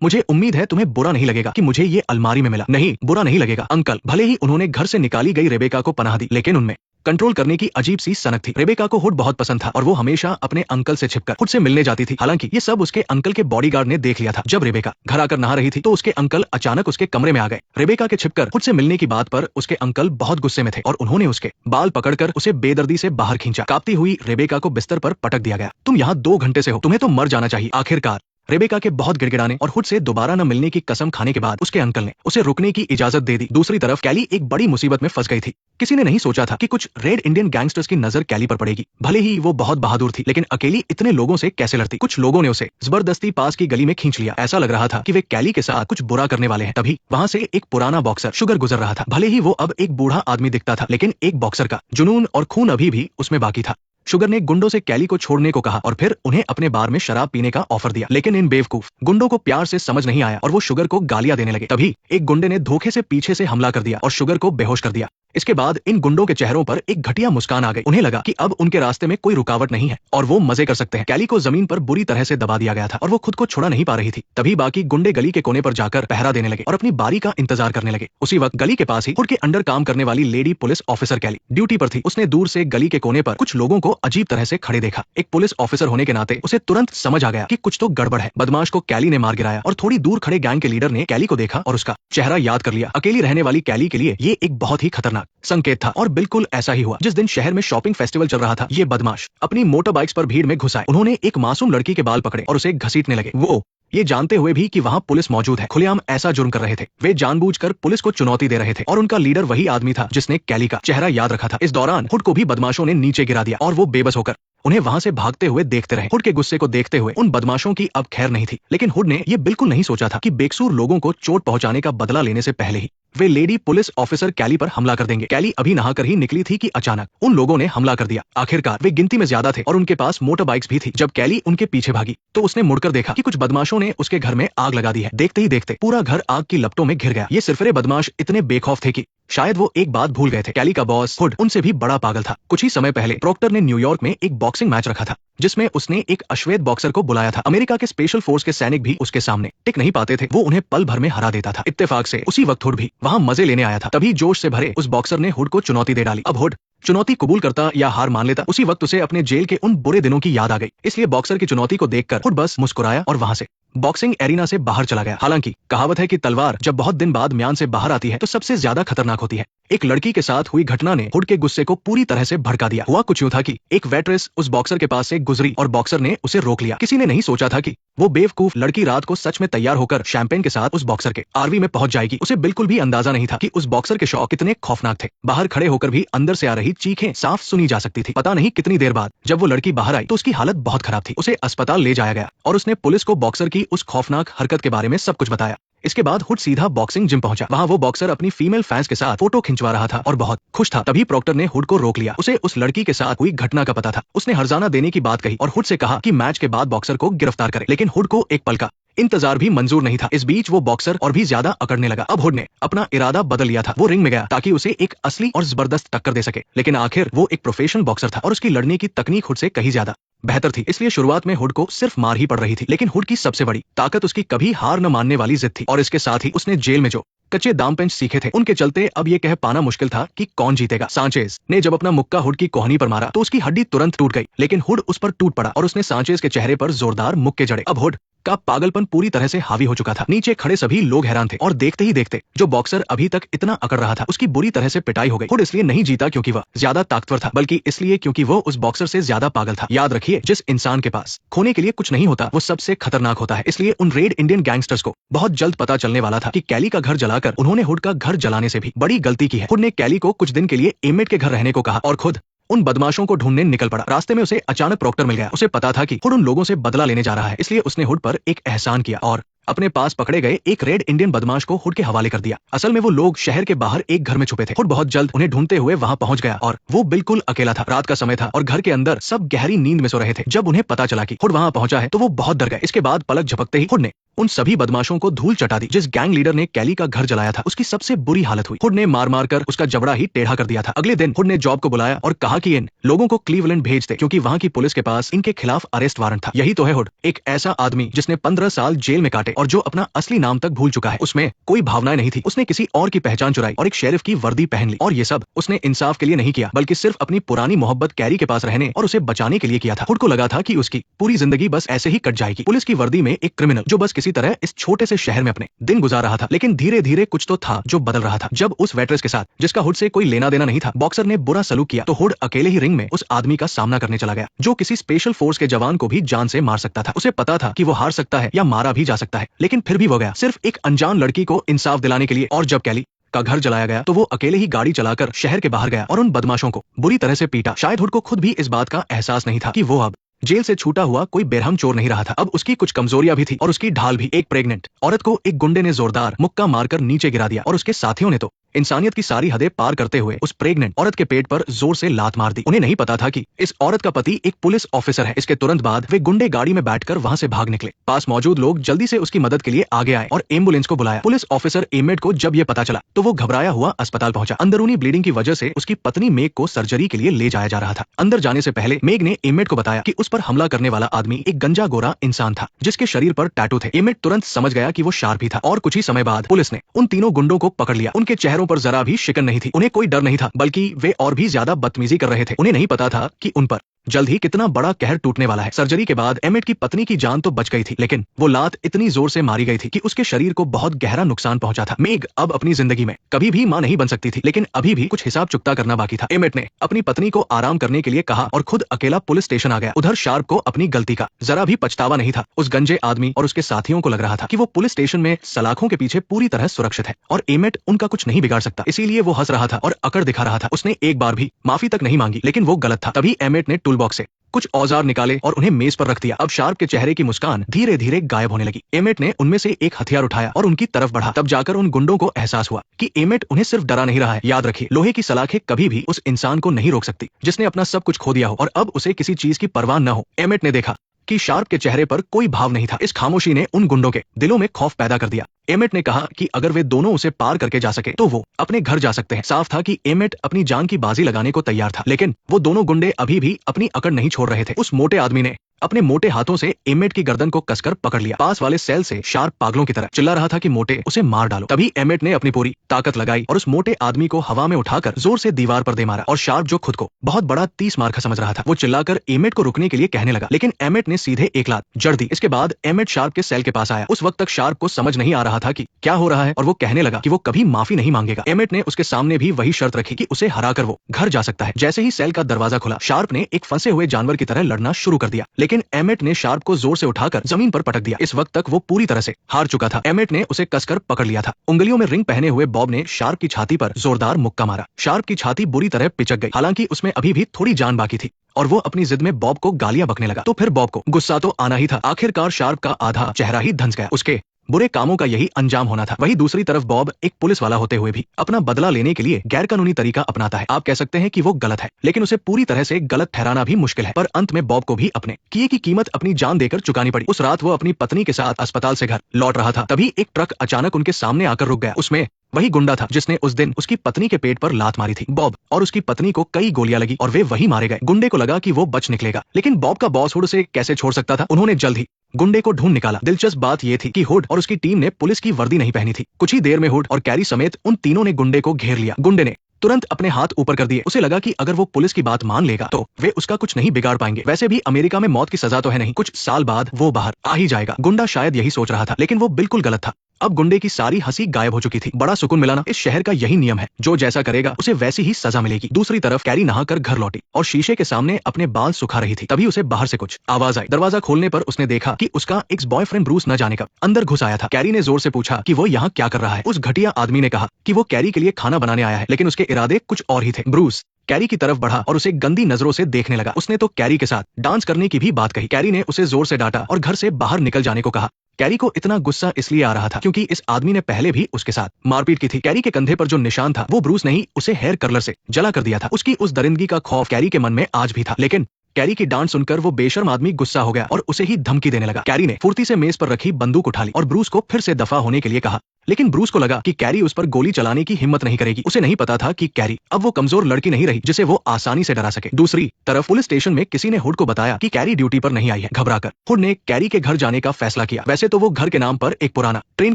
मुझे उम्मीद है तुम्हें बुरा नहीं लगेगा कि मुझे ये अलमारी में मिला। नहीं, बुरा नहीं लगेगा अंकल। भले ही उन्होंने घर से निकाली गई रेबेका को पनाह दी, लेकिन उनमें कंट्रोल करने की अजीब सी सनक थी। रेबेका को हुड बहुत पसंद था और वो हमेशा अपने अंकल से छिपकर हुड से मिलने जाती थी। हालांकि ये सब उसके अंकल के बॉडीगार्ड ने देख लिया था। जब रेबेका घर आकर नहा रही थी तो उसके अंकल अचानक उसके कमरे में आ गए। रेबेका के छिपकर हुड से मिलने की बात पर उसके अंकल बहुत गुस्से में थे और उन्होंने उसके बाल पकड़कर उसे बेदर्दी से बाहर खींचा। कांपती हुई रेबेका को बिस्तर पर पटक दिया गया। तुम यहाँ 2 घंटे से हो, तुम्हें तो मर जाना चाहिए। आखिरकार रेबेका के बहुत गिड़गिड़ाने और हुड से दोबारा न मिलने की कसम खाने के बाद उसके अंकल ने उसे रुकने की इजाजत दे दी। दूसरी तरफ कैली एक बड़ी मुसीबत में फंस गई थी। किसी ने नहीं सोचा था कि कुछ रेड इंडियन गैंगस्टर्स की नजर कैली पर पड़ेगी। भले ही वो बहुत बहादुर थी, लेकिन अकेली इतने लोगों से कैसे लड़ती। कुछ लोगों ने उसे जबरदस्ती पास की गली में खींच लिया। ऐसा लग रहा था कि वे कैली के साथ कुछ बुरा करने वाले हैं। तभी वहां से एक पुराना बॉक्सर शुगर गुजर रहा था। भले ही वो अब एक बूढ़ा आदमी दिखता था, लेकिन एक बॉक्सर का जुनून और खून अभी भी उसमें बाकी था। शुगर ने गुंडों से कैली को छोड़ने को कहा और फिर उन्हें अपने बार में शराब पीने का ऑफर दिया, लेकिन इन बेवकूफ गुंडों को प्यार से समझ नहीं आया और वो शुगर को गालियां देने लगे। तभी एक गुंडे ने धोखे से पीछे से हमला कर दिया और शुगर को बेहोश कर दिया। इसके बाद इन गुंडों के चेहरों पर एक घटिया मुस्कान आ गई। उन्हें लगा कि अब उनके रास्ते में कोई रुकावट नहीं है और वो मजे कर सकते हैं। कैली को जमीन पर बुरी तरह से दबा दिया गया था और वो खुद को छुड़ा नहीं पा रही थी। तभी बाकी गुंडे गली के कोने पर जाकर पहरा देने लगे और अपनी बारी का इंतजार करने लगे। उसी वक्त गली के पास ही हुड के अंडर काम करने वाली लेडी पुलिस ऑफिसर कैली ड्यूटी पर थी। उसने दूर से गली के कोने पर कुछ लोगों को अजीब तरह से खड़े देखा। एक पुलिस ऑफिसर होने के नाते उसे तुरंत समझ आ गया कि कुछ तो गड़बड़ है। बदमाश को कैली ने मार गिराया और थोड़ी दूर खड़े गैंग के लीडर ने कैली को देखा और उसका चेहरा याद कर लिया। अकेली रहने वाली कैली के लिए ये एक बहुत ही खतरनाक संकेत था और बिल्कुल ऐसा ही हुआ। जिस दिन शहर में शॉपिंग फेस्टिवल चल रहा था, ये बदमाश अपनी मोटर बाइक्स पर भीड़ में घुस आए। उन्होंने एक मासूम लड़की के बाल पकड़े और उसे घसीटने लगे। वो ये जानते हुए भी कि वहां पुलिस मौजूद है, खुलेआम ऐसा जुर्म कर रहे थे। वे जानबूझकर पुलिस को चुनौती दे रहे थे और उनका लीडर वही आदमी था जिसने कैली का चेहरा याद रखा था। इस दौरान हुड को भी बदमाशों ने नीचे गिरा दिया और वो बेबस होकर उन्हें वहां से भागते हुए देखते रहे। हुड के गुस्से को देखते हुए उन बदमाशों की अब खैर नहीं थी, लेकिन हुड ने ये बिल्कुल नहीं सोचा था कि बेकसूर लोगों को चोट पहुंचाने का बदला लेने से पहले ही वे लेडी पुलिस ऑफिसर कैली पर हमला कर देंगे। कैली अभी नहाकर ही निकली थी कि अचानक उन लोगों ने हमला कर दिया। आखिरकार वे गिनती में ज्यादा थे और उनके पास मोटर बाइक्स भी थी। जब कैली उनके पीछे भागी तो उसने मुड़कर देखा कि कुछ बदमाशों ने उसके घर में आग लगा दी है। देखते ही देखते पूरा घर आग की लपटों में घिर गया। ये सिरफिरे बदमाश इतने बेखौफ थे कि शायद वो एक बात भूल गए थे, कैली का बॉस हुड उनसे भी बड़ा पागल था। कुछ ही समय पहले प्रोक्टर ने न्यूयॉर्क में एक बॉक्सिंग मैच रखा था जिसमें उसने एक अश्वेत बॉक्सर को बुलाया था। अमेरिका के स्पेशल फोर्स के सैनिक भी उसके सामने टिक नहीं पाते थे। वो उन्हें पल भर में हरा देता था। इत्तेफाक से उसी वक्त हुड भी वहां मजे लेने आया था। तभी जोश से भरे उस बॉक्सर ने हुड को चुनौती दे डाली। अब हुड चुनौती कबूल करता या हार मान लेता, उसी वक्त उसे अपने जेल के उन बुरे दिनों की याद आ गई। इसलिए बॉक्सर की चुनौती को देखकर हुड बस मुस्कुराया और वहां से बॉक्सिंग एरिना से बाहर चला गया। हालांकि कहावत है कि तलवार जब बहुत दिन बाद म्यान से बाहर आती है तो सबसे ज्यादा खतरनाक होती है। एक लड़की के साथ हुई घटना ने हुड के गुस्से को पूरी तरह से भड़का दिया। हुआ कुछ यूं था कि एक वेट्रेस उस बॉक्सर के पास से गुजरी और बॉक्सर ने उसे रोक लिया। किसी ने नहीं सोचा था कि वो बेवकूफ लड़की रात को सच में तैयार होकर शैंपेन के साथ उस बॉक्सर के आरवी में पहुंच जाएगी। उसे बिल्कुल भी अंदाजा नहीं था कि उस बॉक्सर के शौक कितने खौफनाक थे। बाहर खड़े होकर भी अंदर से आ रही चीखें साफ सुनी जा सकती थी। पता नहीं कितनी देर बाद जब वो लड़की बाहर आई तो उसकी हालत बहुत खराब थी। उसे अस्पताल ले जाया गया और उसने पुलिस को बॉक्सर की उस खौफनाक हरकत के बारे में सब कुछ बताया। इसके बाद हुड सीधा बॉक्सिंग जिम पहुंचा। वहां वो बॉक्सर अपनी फीमेल फैंस के साथ फोटो खिंचवा रहा था और बहुत खुश था। तभी प्रोक्टर ने हुड को रोक लिया। उसे उस लड़की के साथ हुई घटना का पता था। उसने हर्जाना देने की बात कही और हुड से कहा कि मैच के बाद बॉक्सर को गिरफ्तार करे, लेकिन हुड को एक पल का इंतजार भी मंजूर नहीं था। इस बीच वो बॉक्सर और भी ज्यादा अकड़ने लगा। अब हुड ने अपना इरादा बदल लिया था। वो रिंग में गया ताकि उसे एक असली और जबरदस्त टक्कर दे सके, लेकिन आखिर वो एक प्रोफेशनल बॉक्सर था और उसकी लड़ने की तकनीक हुड से कहीं ज्यादा बेहतर थी। इसलिए शुरुआत में हुड को सिर्फ मार ही पड़ रही थी, लेकिन हुड की सबसे बड़ी ताकत उसकी कभी हार न मानने वाली जिद थी। और इसके साथ ही उसने जेल में जो कच्चे दाम पेंच सीखे थे उनके चलते अब ये कह पाना मुश्किल था कि कौन जीतेगा। सांचेज ने जब अपना मुक्का हुड की कोहनी पर मारा तो उसकी हड्डी तुरंत टूट गई, लेकिन हुड उस पर टूट पड़ा और उसने सांचेज के चेहरे पर जोरदार मुक्के जड़े। अब हुड का पागलपन पूरी तरह से हावी हो चुका था। नीचे खड़े सभी लोग हैरान थे और देखते ही देखते जो बॉक्सर अभी तक इतना अकड़ रहा था उसकी बुरी तरह से पिटाई हो गई। हुड इसलिए नहीं जीता क्योंकि वह ज्यादा ताकतवर था, बल्कि इसलिए क्योंकि वो उस बॉक्सर से ज्यादा पागल था। याद रखिए, जिस इंसान के पास खोने के लिए कुछ नहीं होता वो सबसे खतरनाक होता है। इसलिए उन रेड इंडियन गैंगस्टर्स को बहुत जल्द पता चलने वाला था कि कैली का घर जलाकर उन्होंने हुड का घर जलाने से भी बड़ी गलती की है। हुड ने कैली को कुछ दिन के लिए एमेट के घर रहने को कहा और खुद उन बदमाशों को ढूंढने निकल पड़ा। रास्ते में उसे अचानक प्रोक्टर मिल गया। उसे पता था कि हुड उन लोगों से बदला लेने जा रहा है, इसलिए उसने हुड पर एक एहसान किया और अपने पास पकड़े गए एक रेड इंडियन बदमाश को हुड के हवाले कर दिया। असल में वो लोग शहर के बाहर एक घर में छुपे थे। हुड बहुत जल्द उन्हें ढूंढते हुए वहां पहुंच गया और वो बिल्कुल अकेला था। रात का समय था और घर के अंदर सब गहरी नींद में सो रहे थे। जब उन्हें पता चला कि हुड वहां पहुंचा है तो वो बहुत डर गए। इसके बाद पलक झपकते ही हुड ने उन सभी बदमाशों को धूल चटा दी। जिस गैंग लीडर ने कैली का घर जलाया था उसकी सबसे बुरी हालत हुई। हुड ने मार मार कर उसका जबड़ा ही टेढ़ा कर दिया था। अगले दिन हुड ने जॉब को बुलाया और कहा कि इन लोगों को क्लीवलैंड भेज दे क्योंकि वहां की पुलिस के पास इनके खिलाफ अरेस्ट वारंट था। यही तो है हुड, एक ऐसा आदमी जिसने 15 साल जेल में काटे और जो अपना असली नाम तक भूल चुका है। उसमें कोई भावनाएं नहीं थी। उसने किसी और की पहचान चुराई और एक शेरिफ की वर्दी पहन ली। और ये सब उसने इंसाफ के लिए नहीं किया बल्कि सिर्फ अपनी पुरानी मोहब्बत कैरी के पास रहने और उसे बचाने के लिए किया था। हुड को लगा था कि उसकी पूरी जिंदगी बस ऐसे ही कट जाएगी। पुलिस की वर्दी में एक क्रिमिनल जो बस किसी तरह इस छोटे से शहर में अपने दिन गुजार रहा था। लेकिन धीरे धीरे कुछ तो था जो बदल रहा था। जब उस वेट्रेस के साथ जिसका हुड से कोई लेना देना नहीं था बॉक्सर ने बुरा सलूक किया तो हुड अकेले ही रिंग में उस आदमी का सामना करने चला गया जो किसी स्पेशल फोर्स के जवान को भी जान से मार सकता था। उसे पता था कि वो हार सकता है या मारा भी जा सकता है, लेकिन फिर भी वो गया सिर्फ एक अनजान लड़की को इंसाफ दिलाने के लिए। और जब कैली का घर जलाया गया तो वो अकेले ही गाड़ी चलाकर शहर के बाहर गया और उन बदमाशों को बुरी तरह से पीटा। शायद हुड को खुद भी इस बात का एहसास नहीं था कि वो अब जेल से छूटा हुआ कोई बेरहम चोर नहीं रहा था। अब उसकी कुछ कमजोरियां भी थी और उसकी ढाल भी। एक प्रेग्नेंट औरत को एक गुंडे ने जोरदार मुक्का मारकर नीचे गिरा दिया और उसके साथियों ने तो इंसानियत की सारी हदें पार करते हुए उस प्रेग्नेंट औरत के पेट पर जोर से लात मार दी। उन्हें नहीं पता था कि इस औरत का पति एक पुलिस ऑफिसर है। इसके तुरंत बाद वे गुंडे गाड़ी में बैठकर वहां से भाग निकले। पास मौजूद लोग जल्दी से उसकी मदद के लिए आगे आए और एम्बुलेंस को बुलाया। पुलिस ऑफिसर एमेट को जब ये पता चला तो वो घबराया हुआ अस्पताल पहुंचा। अंदरूनी ब्लीडिंग की वजह से उसकी पत्नी मेग को सर्जरी के लिए ले जाया जा रहा था। अंदर जाने से पहले मेग ने एमेट को बताया कि उस पर हमला करने वाला आदमी एक गंजा गोरा इंसान था जिसके शरीर पर टैटू थे। एमेट तुरंत समझ गया कि वो शार्प ही था और कुछ ही समय बाद पुलिस ने उन तीनों गुंडों को पकड़ लिया। उनके चेहरों पर जरा भी शिकन नहीं थी। उन्हें कोई डर नहीं था बल्कि वे और भी ज्यादा बदतमीजी कर रहे थे। उन्हें नहीं पता था कि उन पर जल्द ही कितना बड़ा कहर टूटने वाला है। सर्जरी के बाद एमेट की पत्नी की जान तो बच गई थी लेकिन वो लात इतनी जोर से मारी गई थी कि उसके शरीर को बहुत गहरा नुकसान पहुंचा था। मेग अब अपनी जिंदगी में कभी भी मां नहीं बन सकती थी लेकिन अभी भी कुछ हिसाब चुकता करना बाकी था। एमेट ने अपनी पत्नी को आराम करने के लिए कहा और खुद अकेला पुलिस स्टेशन आ गया। उधर शार्प को अपनी गलती का जरा भी पछतावा नहीं था। उस गंजे आदमी और उसके साथियों को लग रहा था कि वो पुलिस स्टेशन में सलाखों के पीछे पूरी तरह सुरक्षित है और एमेट उनका कुछ नहीं बिगाड़ सकता। इसीलिए वो हंस रहा था और अकड़ दिखा रहा था। उसने एक बार भी माफी तक नहीं मांगी लेकिन वो गलत था। तभी एमेट ने टूल बॉक्स से कुछ औजार निकाले और उन्हें मेज पर रख दिया। अब शार्प के चेहरे की मुस्कान धीरे धीरे गायब होने लगी। एमेट ने उनमें से एक हथियार उठाया और उनकी तरफ बढ़ा। तब जाकर उन गुंडों को एहसास हुआ कि एमेट उन्हें सिर्फ डरा नहीं रहा है। याद रखिए, लोहे की सलाखें कभी भी उस इंसान को नहीं रोक सकती जिसने अपना सब कुछ खो दिया हो और अब उसे किसी चीज की परवाह न हो। एमेट ने देखा कि शार्प के चेहरे पर कोई भाव नहीं था। इस खामोशी ने उन गुंडों के दिलों में खौफ पैदा कर दिया। एमेट ने कहा कि अगर वे दोनों उसे पार करके जा सके तो वो अपने घर जा सकते हैं। साफ था कि एमेट अपनी जान की बाजी लगाने को तैयार था लेकिन वो दोनों गुंडे अभी भी अपनी अकड़ नहीं छोड़ रहे थे। उस मोटे आदमी ने अपने मोटे हाथों से एमेट की गर्दन को कसकर पकड़ लिया। पास वाले सेल से शार्प पागलों की तरह चिल्ला रहा था कि मोटे, उसे मार डालो। तभी एमेट ने अपनी पूरी ताकत लगाई और उस मोटे आदमी को हवा में उठाकर जोर से दीवार पर दे मारा। और शार्प जो खुद को बहुत बड़ा 30 मार का समझ रहा था वो चिल्लाकर एमेट को रुकने के लिए कहने लगा लेकिन एमेट ने सीधे एक लात जड़ दी। इसके बाद एमेट शार्प के सेल के पास आया। उस वक्त तक शार्प को समझ नहीं आ रहा था कि क्या हो रहा है और वो कहने लगा कि वो कभी माफी नहीं मांगेगा। एमेट ने उसके सामने भी वही शर्त रखी कि उसे हराकर वो घर जा सकता है। जैसे ही सेल का दरवाजा खुला शार्प ने एक फंसे हुए जानवर की तरह लड़ना शुरू कर दिया लेकिन एमेट ने शार्प को जोर से उठाकर जमीन पर पटक दिया। इस वक्त तक वो पूरी तरह से हार चुका था। एमेट ने उसे कसकर पकड़ लिया था। उंगलियों में रिंग पहने हुए बॉब ने शार्प की छाती पर जोरदार मुक्का मारा। शार्प की छाती बुरी तरह पिचक गई। हालांकि उसमें अभी भी थोड़ी जान बाकी थी और वो अपनी जिद में बॉब को गालियां बकने लगा। तो फिर बॉब को गुस्सा तो आना ही था। आखिरकार शार्प का आधा चेहरा ही धंस गया। उसके बुरे कामों का यही अंजाम होना था। वहीं दूसरी तरफ बॉब एक पुलिस वाला होते हुए भी अपना बदला लेने के लिए गैरकानूनी तरीका अपनाता है। आप कह सकते हैं कि वो गलत है लेकिन उसे पूरी तरह से गलत ठहराना भी मुश्किल है। पर अंत में बॉब को भी अपने किए की कीमत अपनी जान देकर चुकानी पड़ी। उस रात वो अपनी पत्नी के साथ अस्पताल से घर लौट रहा था। तभी एक ट्रक अचानक उनके सामने आकर रुक गया। उसमें वही गुंडा था जिसने उस दिन उसकी पत्नी के पेट पर लात मारी थी। बॉब और उसकी पत्नी को कई गोलियां लगी और वे वही मारे गए। गुंडे को लगा कि वो बच निकलेगा लेकिन बॉब का बॉस हुड उसे कैसे छोड़ सकता था। उन्होंने जल्द ही गुंडे को ढूंढ निकाला। दिलचस्प बात यह थी कि हुड और उसकी टीम ने पुलिस की वर्दी नहीं पहनी थी। कुछ ही देर में हुड और कैरी समेत उन तीनों ने गुंडे को घेर लिया। गुंडे ने तुरंत अपने हाथ ऊपर कर दिए। उसे लगा कि अगर वो पुलिस की बात मान लेगा तो वे उसका कुछ नहीं बिगाड़ पाएंगे। वैसे भी अमेरिका में मौत की सजा तो है नहीं, कुछ साल बाद वो बाहर आ ही जाएगा। गुंडा शायद यही सोच रहा था लेकिन वो बिल्कुल गलत था। अब गुंडे की सारी हंसी गायब हो चुकी थी। बड़ा सुकून मिला ना। इस शहर का यही नियम है, जो जैसा करेगा उसे वैसी ही सजा मिलेगी। दूसरी तरफ कैरी नहाकर घर लौटी और शीशे के सामने अपने बाल सुखा रही थी। तभी उसे बाहर से कुछ आवाज आई। दरवाजा खोलने पर उसने देखा कि उसका एक्स बॉयफ्रेंड ब्रूस न जाने कब अंदर घुस आया था। कैरी ने जोर से पूछा कि वो यहाँ क्या कर रहा है। उस घटिया आदमी ने कहा कि वो कैरी के लिए खाना बनाने आया है लेकिन उसके इरादे कुछ और ही थे। ब्रूस कैरी की तरफ बढ़ा और उसे गंदी नजरों से देखने लगा। उसने तो कैरी के साथ डांस करने की भी बात कही। कैरी ने उसे जोर से डांटा और घर से बाहर निकल जाने को कहा। कैरी को इतना गुस्सा इसलिए आ रहा था क्योंकि इस आदमी ने पहले भी उसके साथ मारपीट की थी। कैरी के कंधे पर जो निशान था वो ब्रूस नहीं, उसे हेयर कर्लर से जला कर दिया था। उसकी उस दरिंदगी का खौफ कैरी के मन में आज भी था लेकिन कैरी की डांट सुनकर वो बेशर्म आदमी गुस्सा हो गया और उसे ही धमकी देने लगा। कैरी ने फुर्ती से मेज पर रखी बंदूक उठा ली और ब्रूस को फिर से दफा होने के लिए कहा, लेकिन ब्रूस को लगा कि कैरी उस पर गोली चलाने की हिम्मत नहीं करेगी। उसे नहीं पता था कि कैरी अब वो कमजोर लड़की नहीं रही जिसे वो आसानी से डरा सके। दूसरी तरफ पुलिस स्टेशन में किसी ने हुड को बताया कि कैरी ड्यूटी पर नहीं आई है। घबराकर हुड ने कैरी के घर जाने का फैसला किया। वैसे तो वो घर के नाम पर एक पुराना ट्रेन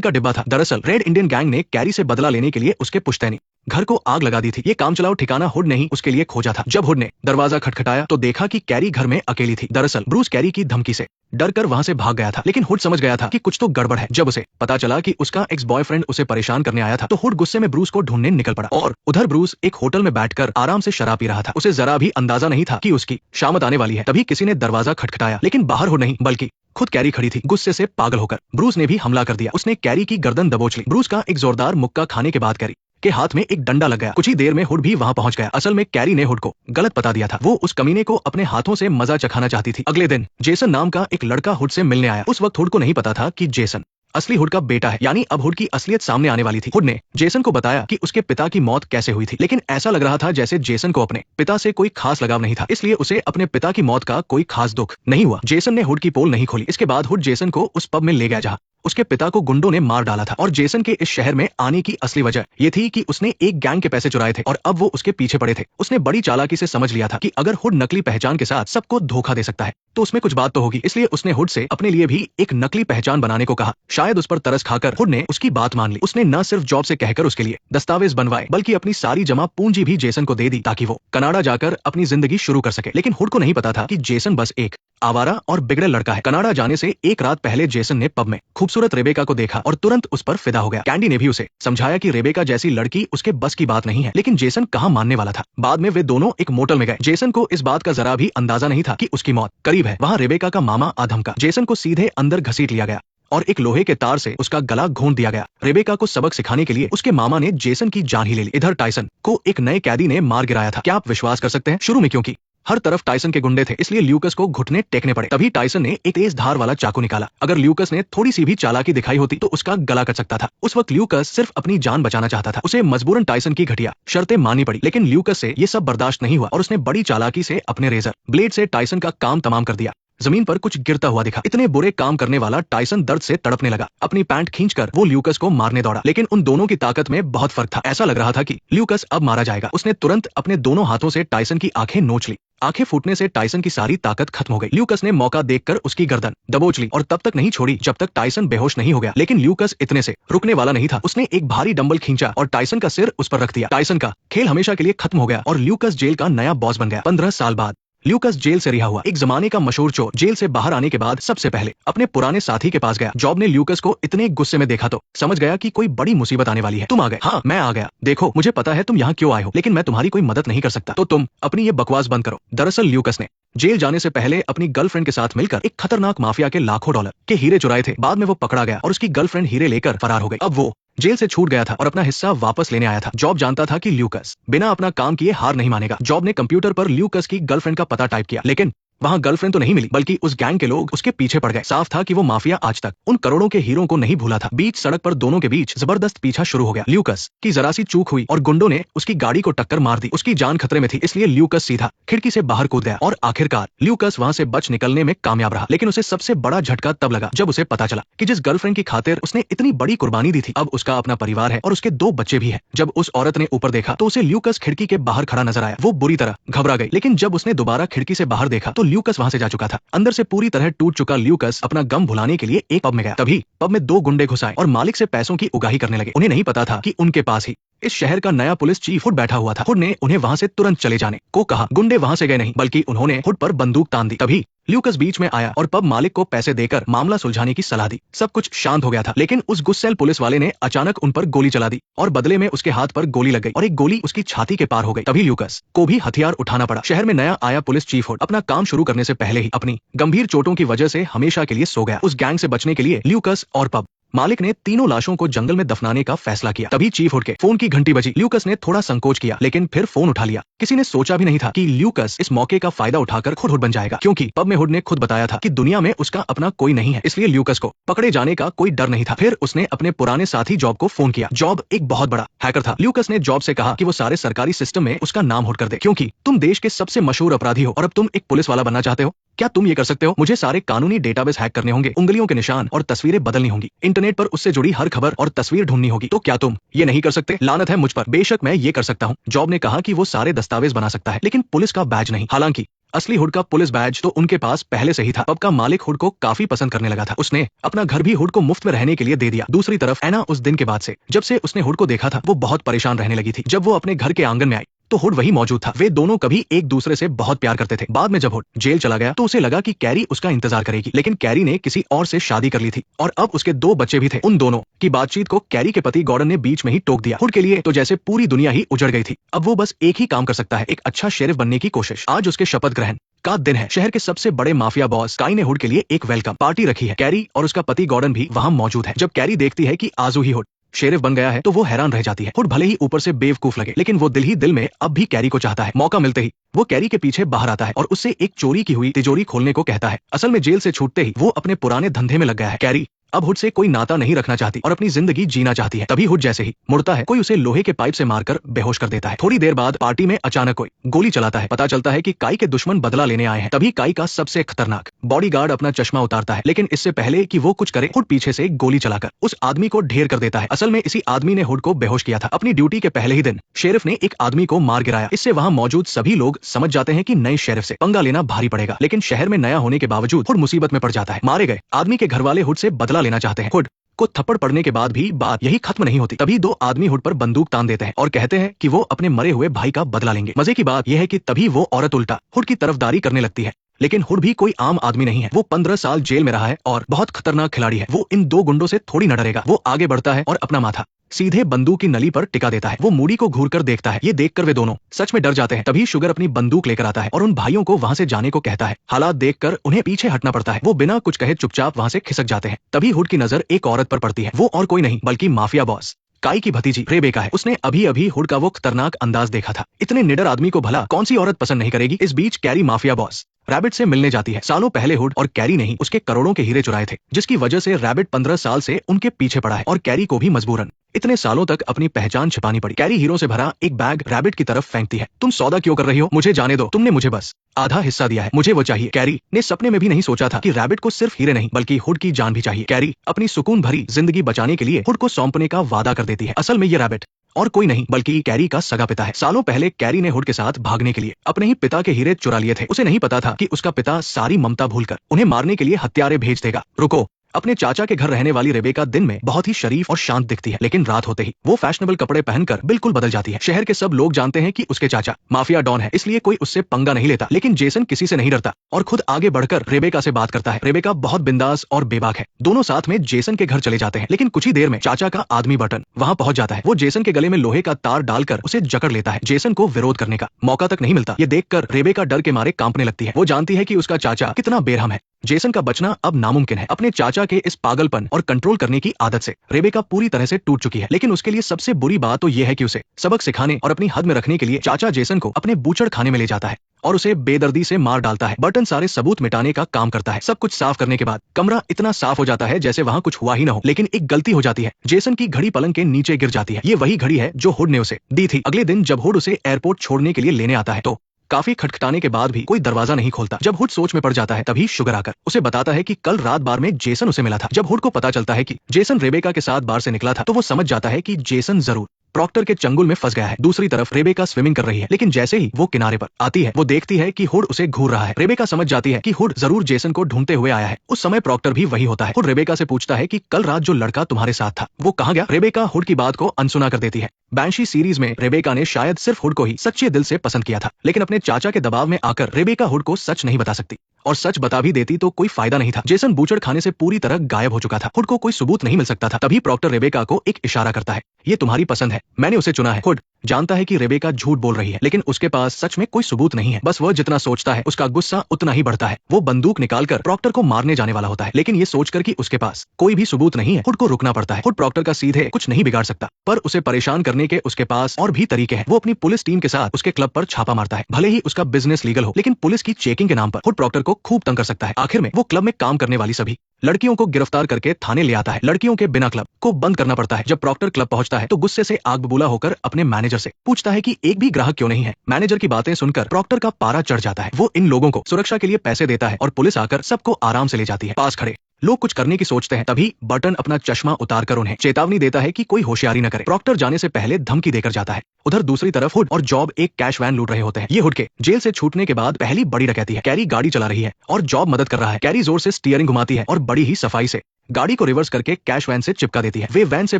का डिब्बा था। दरअसल रेड इंडियन गैंग ने कैरी से बदला लेने के लिए उसके पुश्तैनी घर को आग लगा दी थी। ये काम चलाओ ठिकाना हुड ने ही उसके लिए खोजा था। जब हुड ने दरवाजा खटखटाया तो देखा कि कैरी घर में अकेली थी। दरअसल ब्रूस कैरी की धमकी से डर कर वहां से भाग गया था, लेकिन हुड समझ गया था कि कुछ तो गड़बड़ है। जब उसे पता चला कि उसका एक्स बॉयफ्रेंड उसे परेशान करने आया था तो हुड गुस्से में ब्रूस को ढूंढने निकल पड़ा। और उधर ब्रूस एक होटल में बैठकर आराम से शराब पी रहा था। उसे जरा भी अंदाजा नहीं था कि उसकी शामत आने वाली है। तभी किसी ने दरवाजा खटखटाया, लेकिन बाहर हुड नहीं बल्कि खुद कैरी खड़ी थी। गुस्से से पागल होकर ब्रूस ने भी हमला कर दिया। उसने कैरी की गर्दन दबोच ली। ब्रूस का एक जोरदार मुक्का खाने के बाद कैरी के हाथ में एक डंडा लग गया। कुछ ही देर में हुड भी वहां पहुंच गया। असल में कैरी ने हुड को गलत पता दिया था। वो उस कमीने को अपने हाथों से मजा चखाना चाहती थी। अगले दिन जेसन नाम का एक लड़का हुड से मिलने आया। उस वक्त हुड को नहीं पता था कि जेसन असली हुड का बेटा है, यानी अब हुड की असलियत सामने आने वाली थी। हुड ने जेसन को बताया कि उसके पिता की मौत कैसे हुई थी, लेकिन ऐसा लग रहा था जैसे जेसन को अपने पिता से कोई खास लगाव नहीं था, इसलिए उसे अपने पिता की मौत का कोई खास दुख नहीं हुआ। जेसन ने हुड की पोल नहीं खोली। इसके बाद हुड जेसन को उस पब में ले गया जहाँ उसके पिता को गुंडों ने मार डाला था। और जेसन के इस शहर में आने की असली वजह ये थी कि उसने एक गैंग के पैसे चुराए थे और अब वो उसके पीछे पड़े थे। उसने बड़ी चालाकी से समझ लिया था कि अगर हुड नकली पहचान के साथ सबको धोखा दे सकता है तो उसमें कुछ बात तो होगी, इसलिए उसने हुड से अपने लिए भी एक नकली पहचान बनाने को कहा। शायद उस पर तरस खाकर हुड ने उसकी बात मान ली। उसने न सिर्फ जॉब से कहकर उसके लिए दस्तावेज बनवाए बल्कि अपनी सारी जमा पूंजी भी जेसन को दे दी ताकि वो कनाडा जाकर अपनी जिंदगी शुरू कर सके। लेकिन हुड को नहीं पता था कि जेसन बस एक आवारा और बिगड़े लड़का है। कनाडा जाने से एक रात पहले जेसन ने पब में खूबसूरत रेबेका को देखा और तुरंत उस पर फिदा हो गया। कैंडी ने भी उसे समझाया कि रेबेका जैसी लड़की उसके बस की बात नहीं है, लेकिन जेसन कहाँ मानने वाला था। बाद में वे दोनों एक मोटल में गए। जेसन को इस बात का जरा भी अंदाजा नहीं था कि उसकी मौत करीब है। वहाँ रेबेका का मामा आ धमका। जेसन को सीधे अंदर घसीट लिया गया और एक लोहे के तार से उसका गला घोंट दिया गया। रेबेका को सबक सिखाने के लिए उसके मामा ने जेसन की जान ही ले ली। इधर टाइसन को एक नए कैदी ने मार गिराया था। क्या आप विश्वास कर सकते हैं? शुरू में क्योंकि हर तरफ टाइसन के गुंडे थे, इसलिए ल्यूकस को घुटने टेकने पड़े। तभी टाइसन ने एक तेज धार वाला चाकू निकाला। अगर ल्यूकस ने थोड़ी सी भी चालाकी दिखाई होती तो उसका गला कट सकता था। उस वक्त ल्यूकस सिर्फ अपनी जान बचाना चाहता था। उसे मजबूरन टाइसन की घटिया शर्तें माननी पड़ी, लेकिन ल्यूकस से ये सब बर्दाश्त नहीं हुआ और उसने बड़ी चालाकी से अपने रेजर ब्लेड से टाइसन का काम तमाम कर दिया। जमीन पर कुछ गिरता हुआ दिखा। इतने बुरे काम करने वाला टाइसन दर्द से तड़पने लगा। अपनी पैंट खींचकर वो ल्यूकस को मारने दौड़ा, लेकिन उन दोनों की ताकत में बहुत फर्क था। ऐसा लग रहा था कि ल्यूकस अब मारा जाएगा। उसने तुरंत अपने दोनों हाथों से टाइसन की आंखें नोच ली। आंखें फूटने से टाइसन की सारी ताकत खत्म हो गई। ल्यूकस ने मौका देखकर उसकी गर्दन दबोच ली और तब तक नहीं छोड़ी जब तक टाइसन बेहोश नहीं हो गया। लेकिन ल्यूकस इतने से रुकने वाला नहीं था। उसने एक भारी डंबल खींचा और टाइसन का सिर उस पर रख दिया। टाइसन का खेल हमेशा के लिए खत्म हो गया और ल्यूकस जेल का नया बॉस बन गया। 15 साल बाद ल्यूकस जेल से रिहा हुआ। एक जमाने का मशहूर चोर जेल से बाहर आने के बाद सबसे पहले अपने पुराने साथी के पास गया। जॉब ने ल्यूकस को इतने गुस्से में देखा तो समझ गया कि कोई बड़ी मुसीबत आने वाली है। तुम आ गए? हाँ, मैं आ गया। देखो, मुझे पता है तुम यहाँ क्यों आए हो, लेकिन मैं तुम्हारी कोई मदद नहीं कर सकता, तो तुम अपनी ये बकवास बंद करो। दरअसल ल्यूकस ने जेल जाने से पहले अपनी गर्लफ्रेंड के साथ मिलकर एक खतरनाक माफिया के लाखों डॉलर के हीरे चुराए थे। बाद में वो पकड़ा गया और उसकी गर्लफ्रेंड हीरे लेकर फरार हो गई। अब वो जेल से छूट गया था और अपना हिस्सा वापस लेने आया था। जॉब जानता था कि ल्यूकस बिना अपना काम किए हार नहीं मानेगा। जॉब ने कंप्यूटर पर ल्यूकस की गर्लफ्रेंड का पता टाइप किया, लेकिन वहाँ गर्लफ्रेंड तो नहीं मिली, बल्कि उस गैंग के लोग उसके पीछे पड़ गए। साफ था कि वो माफिया आज तक उन करोड़ों के हीरों को नहीं भूला था। बीच सड़क पर दोनों के बीच जबरदस्त पीछा शुरू हो गया। ल्यूकस की जरा सी चूक हुई और गुंडों ने उसकी गाड़ी को टक्कर मार दी। उसकी जान खतरे में थी, इसलिए ल्यूकस सीधा खिड़की से बाहर कूद गया और आखिरकार ल्यूकस वहाँ से बच निकलने में कामयाब रहा। लेकिन उसे सबसे बड़ा झटका तब लगा जब उसे पता चला कि जिस गर्लफ्रेंड की खातिर उसने इतनी बड़ी कुर्बानी दी थी, अब उसका अपना परिवार है और उसके 2 बच्चे भी हैं। जब उस औरत ने ऊपर देखा तो उसे ल्यूकस खिड़की के बाहर खड़ा नजर आया। वो बुरी तरह घबरा गई, लेकिन जब उसने दोबारा खिड़की से बाहर देखा तो ल्यूकस वहाँ से जा चुका था। अंदर से पूरी तरह टूट चुका ल्यूकस अपना गम भुलाने के लिए एक पब में गया। तभी पब में 2 गुंडे घुस आए और मालिक से पैसों की उगाही करने लगे। उन्हें नहीं पता था कि उनके पास ही इस शहर का नया पुलिस चीफ हुड बैठा हुआ था। हुड ने उन्हें वहां से तुरंत चले जाने को कहा। गुंडे वहां से गए नहीं, बल्कि उन्होंने हुड पर बंदूक तान दी। तभी ल्यूकस बीच में आया और पब मालिक को पैसे देकर मामला सुलझाने की सलाह दी। सब कुछ शांत हो गया था, लेकिन उस गुस्सैल पुलिस वाले ने अचानक उन पर गोली चला दी और बदले में उसके हाथ पर गोली लग गई और एक गोली उसकी छाती के पार हो गई। तभी ल्यूकस को भी हथियार उठाना पड़ा। शहर में नया आया पुलिस चीफ हुड अपना काम शुरू करने से पहले ही अपनी गंभीर चोटों की वजह से हमेशा के लिए सो गया। उस गैंग से बचने के लिए ल्यूकस और पब मालिक ने तीनों लाशों को जंगल में दफनाने का फैसला किया। तभी चीफ हुड के फोन की घंटी बजी। ल्यूकस ने थोड़ा संकोच किया, लेकिन फिर फोन उठा लिया। किसी ने सोचा भी नहीं था कि ल्यूकस इस मौके का फायदा उठाकर खुद हुड बन जाएगा, क्योंकि पब में हुड ने खुद बताया था कि दुनिया में उसका अपना कोई नहीं है, इसलिए ल्यूकस को पकड़े जाने का कोई डर नहीं था। फिर उसने अपने पुराने साथी जॉब को फोन किया। जॉब एक बहुत बड़ा हैकर था। ल्यूकस ने जॉब से कहा कि वो सारे सरकारी सिस्टम में उसका नाम हुड कर दे, क्योंकि तुम देश के सबसे मशहूर अपराधी हो और अब तुम एक पुलिस वाला बनना चाहते हो। क्या तुम ये कर सकते हो? मुझे सारे कानूनी डेटाबेस हैक करने होंगे, उंगलियों के निशान और तस्वीरें बदलनी होंगी, इंटरनेट पर उससे जुड़ी हर खबर और तस्वीर ढूंढनी होगी। तो क्या तुम ये नहीं कर सकते? लानत है मुझ पर। बेशक मैं ये कर सकता हूँ। जॉब ने कहा कि वो सारे दस्तावेज बना सकता है, लेकिन पुलिस का बैज नहीं। हालांकि असली हुड का पुलिस बैज तो उनके पास पहले से ही था। पब का मालिक हुड को काफी पसंद करने लगा था। उसने अपना घर भी हुड को मुफ्त में रहने के लिए दे दिया। दूसरी तरफ एना उस दिन के बाद से जब से उसने हुड को देखा था, वो बहुत परेशान रहने लगी थी। जब वो अपने घर के आंगन में आई तो हुड वही मौजूद था। वे दोनों कभी एक दूसरे से बहुत प्यार करते थे। बाद में जब हुड जेल चला गया तो उसे लगा कि कैरी उसका इंतजार करेगी, लेकिन कैरी ने किसी और से शादी कर ली थी और अब उसके 2 बच्चे भी थे। उन दोनों की बातचीत को कैरी के पति गॉर्डन ने बीच में ही टोक दिया। हुड के लिए तो जैसे पूरी दुनिया ही उजड़ गई थी। अब वो बस एक ही काम कर सकता है, एक अच्छा शेरिफ बनने की कोशिश। आज उसके शपथ ग्रहण का दिन है। शहर के सबसे बड़े माफिया बॉस काई ने हुड के लिए एक वेलकम पार्टी रखी है। कैरी और उसका पति गॉर्डन भी वहाँ मौजूद है। जब कैरी देखती है कि आजू ही हुड शेरिफ बन गया है तो वो हैरान रह जाती है। हुड भले ही ऊपर से बेवकूफ लगे, लेकिन वो दिल ही दिल में अब भी कैरी को चाहता है। मौका मिलते ही वो कैरी के पीछे बाहर आता है और उससे एक चोरी की हुई तिजोरी खोलने को कहता है। असल में जेल से छूटते ही वो अपने पुराने धंधे में लग गया है। कैरी अब हुड से कोई नाता नहीं रखना चाहती और अपनी जिंदगी जीना चाहती है। तभी हुड जैसे ही मुड़ता है, कोई उसे लोहे के पाइप से मारकर बेहोश कर देता है। थोड़ी देर बाद पार्टी में अचानक कोई गोली चलाता है। पता चलता है कि काई के दुश्मन बदला लेने आए हैं। तभी काई का सबसे खतरनाक बॉडीगार्ड अपना चश्मा उतारता है, लेकिन इससे पहले कि वो कुछ करे, हुड पीछे से गोली चलाकर उस आदमी को ढेर कर देता है। असल में इसी आदमी ने हुड को बेहोश किया था। अपनी ड्यूटी के पहले ही दिन शेरिफ ने एक आदमी को मार गिराया। इससे वहाँ मौजूद सभी लोग समझ जाते हैं कि नए शेरिफ से पंगा लेना भारी पड़ेगा, लेकिन शहर में नया होने के बावजूद हुड मुसीबत में पड़ जाता है। मारे गए आदमी के घर वाले हुड से बदला लेना चाहते हैं। हुड को थप्पड़ पड़ने के बाद भी बात यही खत्म नहीं होती। तभी 2 आदमी हुड पर बंदूक तान देते हैं और कहते हैं कि वो अपने मरे हुए भाई का बदला लेंगे। मजे की बात यह है कि तभी वो औरत उल्टा हुड की तरफदारी करने लगती है। लेकिन हुड भी कोई आम आदमी नहीं है। वो 15 साल जेल में रहा है और बहुत खतरनाक खिलाड़ी है। वो इन 2 गुंडों से थोड़ी न डरेगा। वो आगे बढ़ता है और अपना माथा सीधे बंदूक की नली पर टिका देता है। वो मूडी को घूर कर देखता है। ये देखकर वे दोनों सच में डर जाते हैं। तभी शुगर अपनी बंदूक लेकर आता है और उन भाइयों को वहां से जाने को कहता है। हालात देखकर उन्हें पीछे हटना पड़ता है। वो बिना कुछ कहे चुपचाप वहां से खिसक जाते हैं। तभी हुड की नजर एक औरत पर पड़ती है। वो और कोई नहीं बल्कि माफिया बॉस काई की भतीजी रेबेका है। उसने अभी अभी हुड का वो खतरनाक अंदाज देखा था। इतने निडर आदमी को भला कौन सी औरत पसंद नहीं करेगी। इस बीच कैरी माफिया बॉस रैबिट से मिलने जाती है। सालों पहले हुड और कैरी ने ही उसके करोड़ों के हीरे चुराए थे, जिसकी वजह से रैबिट 15 साल से उनके पीछे पड़ा है और कैरी को भी मजबूरन इतने सालों तक अपनी पहचान छिपानी पड़ी। कैरी हीरो से भरा एक बैग रैबिट की तरफ फेंकती है। तुम सौदा क्यों कर रही हो? मुझे जाने दो। तुमने मुझे बस आधा हिस्सा दिया है, मुझे वो चाहिए। कैरी ने सपने में भी नहीं सोचा था कि रैबिट को सिर्फ हीरे नहीं बल्कि हुड की जान भी चाहिए। कैरी अपनी सुकून भरी जिंदगी बचाने के लिए हुड को सौंपने का वादा कर देती है। असल में ये रैबिट और कोई नहीं बल्कि कैरी का सगा पिता है। सालों पहले कैरी ने हुड के साथ भागने के लिए अपने ही पिता के हीरे चुरा लिए थे। उसे नहीं पता था कि उसका पिता सारी ममता भूलकर उन्हें मारने के लिए हत्यारे भेज देगा। रुको, अपने चाचा के घर रहने वाली रेबेका दिन में बहुत ही शरीफ और शांत दिखती है, लेकिन रात होते ही वो फैशनेबल कपड़े पहनकर बिल्कुल बदल जाती है। शहर के सब लोग जानते हैं कि उसके चाचा माफिया डॉन है, इसलिए कोई उससे पंगा नहीं लेता। लेकिन जेसन किसी से नहीं डरता और खुद आगे बढ़कर रेबेका से बात करता है। रेबेका बहुत बिंदास और बेबाक है। दोनों साथ में जेसन के घर चले जाते हैं, लेकिन कुछ ही देर में चाचा का आदमी बटन वहाँ पहुंच जाता है। वो जेसन के गले में लोहे का तार डालकर उसे जकड़ लेता है। जेसन को विरोध करने का मौका तक नहीं मिलता। ये देखकर रेबेका डर के मारे कांपने लगती है। वो जानती है कि उसका चाचा कितना बेरहम है। जेसन का बचना अब नामुमकिन है। अपने चाचा के इस पागलपन और कंट्रोल करने की आदत से रेबेका पूरी तरह से टूट चुकी है। लेकिन उसके लिए सबसे बुरी बात तो यह है कि उसे सबक सिखाने और अपनी हद में रखने के लिए चाचा जेसन को अपने बूचड़ खाने में ले जाता है और उसे बेदर्दी से मार डालता है। बर्टन सारे सबूत मिटाने का काम करता है। सब कुछ साफ करने के बाद कमरा इतना साफ हो जाता है जैसे वहाँ कुछ हुआ ही न हो। लेकिन एक गलती हो जाती है। जेसन की घड़ी पलंग के नीचे गिर जाती है। ये वही घड़ी है जो हुड ने उसे दी थी। अगले दिन जब हुड उसे एयरपोर्ट छोड़ने के लिए लेने आता है तो काफी खटखटाने के बाद भी कोई दरवाजा नहीं खोलता। जब हुड सोच में पड़ जाता है तभी शुगर आकर उसे बताता है कि कल रात बार में जेसन उसे मिला था। जब हुड को पता चलता है कि जेसन रेबेका के साथ बार से निकला था तो वो समझ जाता है कि जेसन जरूर प्रॉक्टर के चंगुल में फंस गया है। दूसरी तरफ रेबेका स्विमिंग कर रही है, लेकिन जैसे ही वो किनारे पर आती है वो देखती है कि हुड उसे घूर रहा है। रेबेका समझ जाती है कि हुड जरूर जेसन को ढूंढते हुए आया है। उस समय प्रॉक्टर भी वही होता है। हुड रेबेका से पूछता है कि कल रात जो लड़का तुम्हारे साथ था वो कहाँ गया। रेबेका हुड की बात को अनसुना कर देती है। बैंशी सीरीज में रेबेका ने शायद सिर्फ हुड को ही सच्चे दिल से पसंद किया था, लेकिन अपने चाचा के दबाव में आकर रेबेका हुड को सच नहीं बता सकती और सच बता भी देती तो कोई फायदा नहीं था। जेसन बूचड़ खाने से पूरी तरह गायब हो चुका था। हुड को कोई सबूत नहीं मिल सकता था। तभी प्रॉक्टर रेबेका को एक इशारा करता है। ये तुम्हारी पसंद है, मैंने उसे चुना है। हुड जानता है कि रेबेका झूठ बोल रही है, लेकिन उसके पास सच में कोई सबूत नहीं है। बस वह जितना सोचता है उसका गुस्सा उतना ही बढ़ता है। वो बंदूक निकालकर प्रॉक्टर को मारने जाने वाला होता है, लेकिन ये सोचकर कि उसके पास कोई भी सबूत नहीं है, हुड को रुकना पड़ता है। हुड प्रॉक्टर का सीधे कुछ नहीं बिगाड़ सकता, पर उसे परेशान करने के उसके पास और भी तरीके हैं। वो अपनी पुलिस टीम के साथ उसके क्लब पर छापा मारता है। भले ही उसका बिजनेस लीगल हो, लेकिन पुलिस की चेकिंग के नाम पर हुड प्रॉक्टर को खूब तंग कर सकता है। आखिर में वो क्लब में काम करने वाली सभी लड़कियों को गिरफ्तार करके थाने ले आता है। लड़कियों के बिना क्लब को बंद करना पड़ता है। जब प्रॉक्टर क्लब पहुंचता है तो गुस्से से आग बबूला होकर अपने मैनेजर से पूछता है कि एक भी ग्राहक क्यों नहीं है। मैनेजर की बातें सुनकर प्रॉक्टर का पारा चढ़ जाता है। वो इन लोगों को सुरक्षा के लिए पैसे देता है और पुलिस आकर सबको आराम से ले जाती है। पास खड़े लोग कुछ करने की सोचते हैं, तभी बर्टन अपना चश्मा उतारकर उन्हें चेतावनी देता है कि कोई होशियारी न करे। प्रॉक्टर जाने से पहले धमकी देकर जाता है। उधर दूसरी तरफ हुड और जॉब एक कैश वैन लूट रहे होते हैं। ये हुड के जेल से छूटने के बाद पहली बड़ी डकैती है। कैरी गाड़ी चला रही है और जॉब मदद कर रहा है। कैरी जोर से स्टीयरिंग घुमाती है और बड़ी ही सफाई से गाड़ी को रिवर्स करके कैश वैन से चिपका देती है। वे वैन से